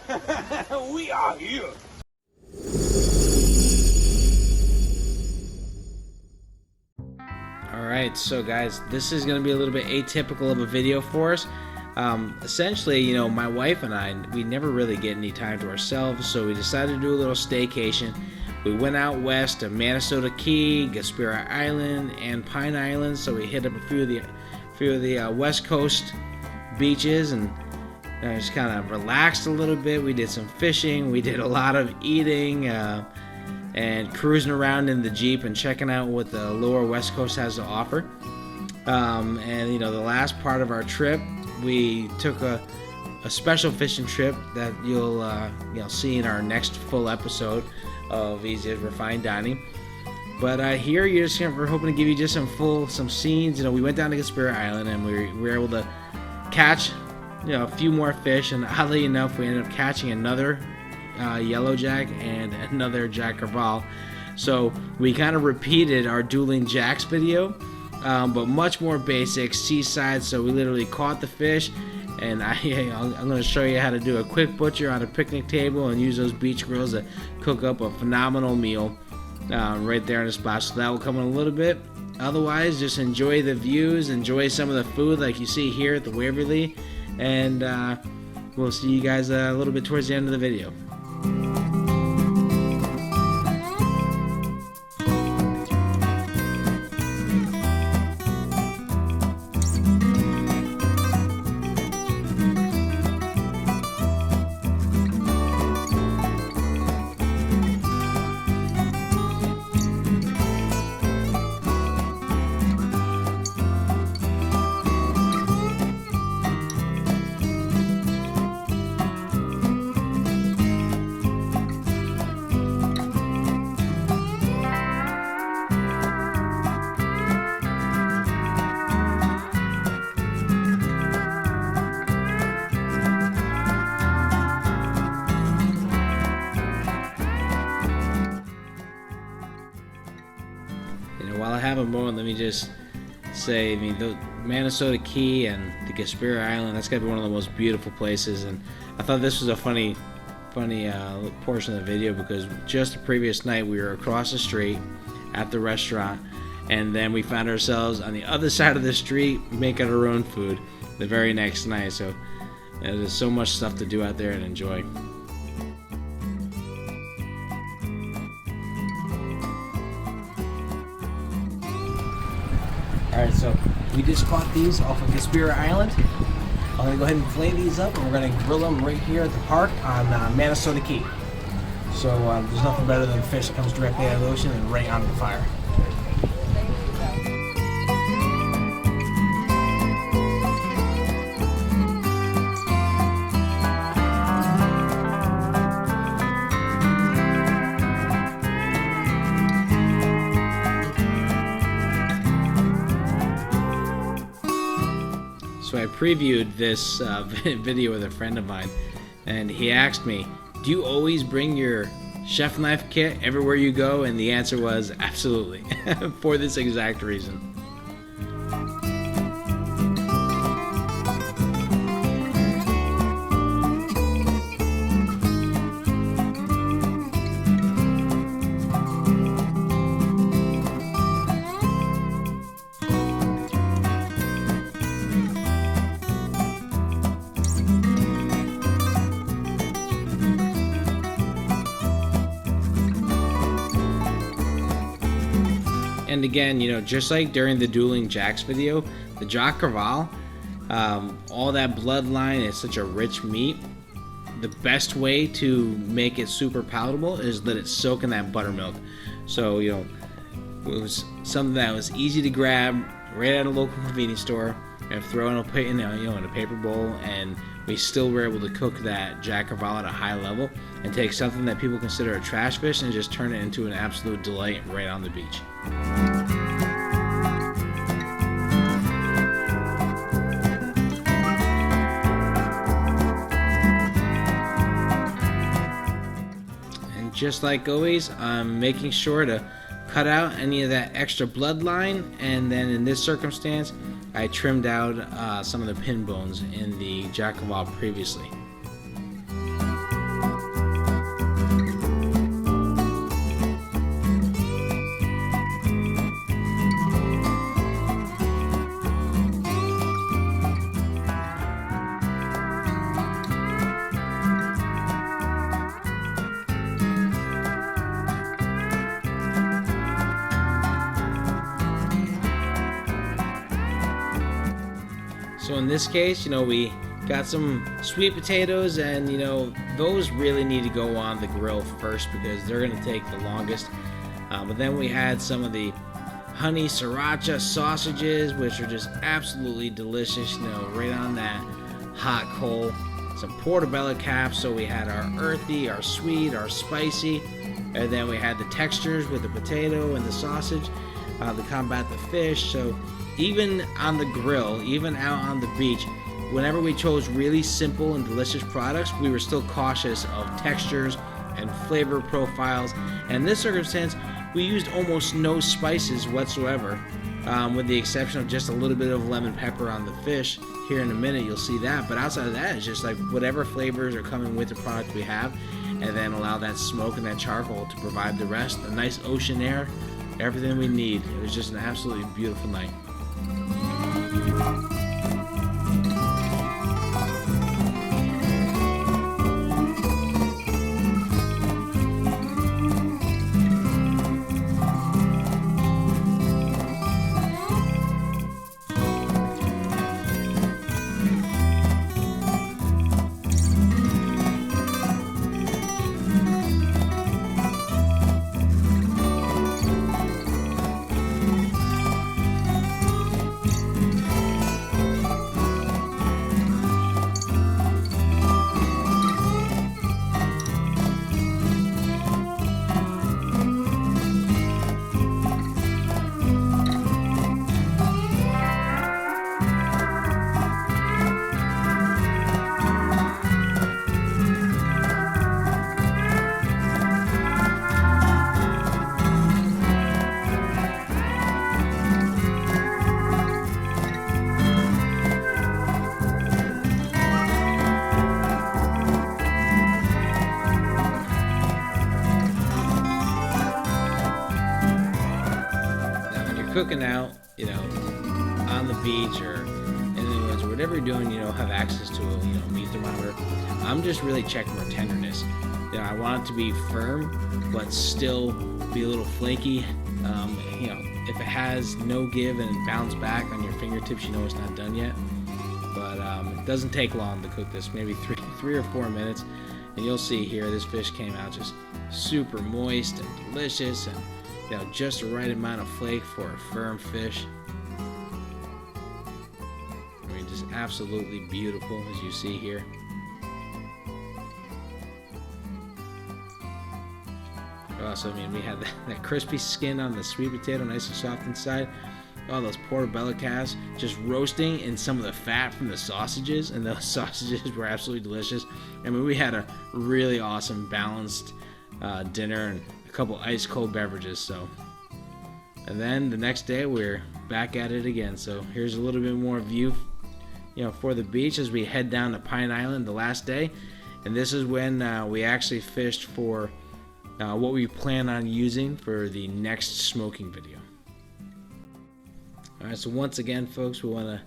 We are here. Alright, so guys, this is going to be a little bit atypical of a video for us. Essentially, you know, my wife and I, we never really get any time to ourselves, so we decided to do a little staycation. We went out west to Manasota Key, Gasparilla Island, and Pine Island, so we hit up a few of the west coast beaches and just kind of relaxed a little bit. We did some fishing, we did a lot of eating, and cruising around in the Jeep and checking out what the lower west coast has to offer. And you know, the last part of our trip, we took a special fishing trip that you'll see in our next full episode of Jezia's Refined Dining. But here we're hoping to give you just some scenes. You know, we went down to Gasparilla Island and we were able to catch a few more fish, and oddly enough, we ended up catching another yellow jack and another jack crevalle. So we kind of repeated our dueling jacks video, but much more basic, seaside. So we literally caught the fish, and I'm going to show you how to do a quick butcher on a picnic table and use those beach grills to cook up a phenomenal meal right there on the spot. So that will come in a little bit. Otherwise, just enjoy the views, enjoy some of the food like you see here at the Waverly, and we'll see you guys a little bit towards the end of the video. While I have a moment, let me just say, I mean, the Manasota Key and the Gasparilla Island, that's got to be one of the most beautiful places. And I thought this was a funny portion of the video, because just the previous night we were across the street at the restaurant, and then we found ourselves on the other side of the street making our own food the very next night. So there's so much stuff to do out there and enjoy. Alright, so we just caught these off of Gasparilla Island. I'm going to go ahead and flay these up, and we're going to grill them right here at the park on Manasota Key. So there's nothing better than fish that comes directly out of the ocean and right onto the fire. So I previewed this video with a friend of mine, and he asked me, do you always bring your chef knife kit everywhere you go? And the answer was absolutely, for this exact reason. And again, you know, just like during the Dueling Jacks video, the Jack Crevalle, all that bloodline is such a rich meat. The best way to make it super palatable is let it soak in that buttermilk. So, you know, it was something that was easy to grab right at a local convenience store and throw in a paper bowl, and we still were able to cook that Jack Crevalle at a high level and take something that people consider a trash fish and just turn it into an absolute delight right on the beach. And just like always, I'm making sure to cut out any of that extra bloodline, and then in this circumstance I trimmed out some of the pin bones in the Jack Crevalle previously. So in this case, we got some sweet potatoes, and those really need to go on the grill first because they're going to take the longest. But then we had some of the honey sriracha sausages, which are just absolutely delicious, right on that hot coal. Some portobello caps, so we had our earthy, our sweet, our spicy, and then we had the textures with the potato and the sausage to combat the fish. So even on the grill, even out on the beach, whenever we chose really simple and delicious products, we were still cautious of textures and flavor profiles. And in this circumstance, we used almost no spices whatsoever, with the exception of just a little bit of lemon pepper on the fish. Here in a minute you'll see that, but outside of that, it's just like whatever flavors are coming with the product we have, and then allow that smoke and that charcoal to provide the rest. A nice ocean air, everything we need. It was just an absolutely beautiful night. Cooking out, on the beach or in the woods or whatever you're doing, have access to a meat thermometer. I'm just really checking for tenderness. I want it to be firm but still be a little flaky. If it has no give and bounce back on your fingertips, it's not done yet. But it doesn't take long to cook this, maybe three or 4 minutes, and you'll see here this fish came out just super moist and delicious, and just the right amount of flake for a firm fish. Just absolutely beautiful, as you see here. Also, we had that crispy skin on the sweet potato, nice and soft inside. All those portobello calves just roasting in some of the fat from the sausages, and those sausages were absolutely delicious. We had a really awesome balanced dinner and a couple ice cold beverages. And then the next day we're back at it again. So here's a little bit more view for the beach as we head down to Pine Island the last day. And this is when we actually fished for what we plan on using for the next smoking video. Alright, so once again, folks, we want to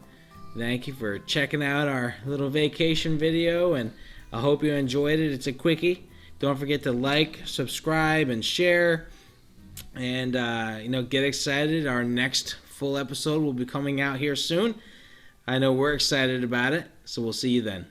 thank you for checking out our little vacation video, and I hope you enjoyed it. It's a quickie. Don't forget to like, subscribe, and share. And, get excited. Our next full episode will be coming out here soon. I know we're excited about it, so we'll see you then.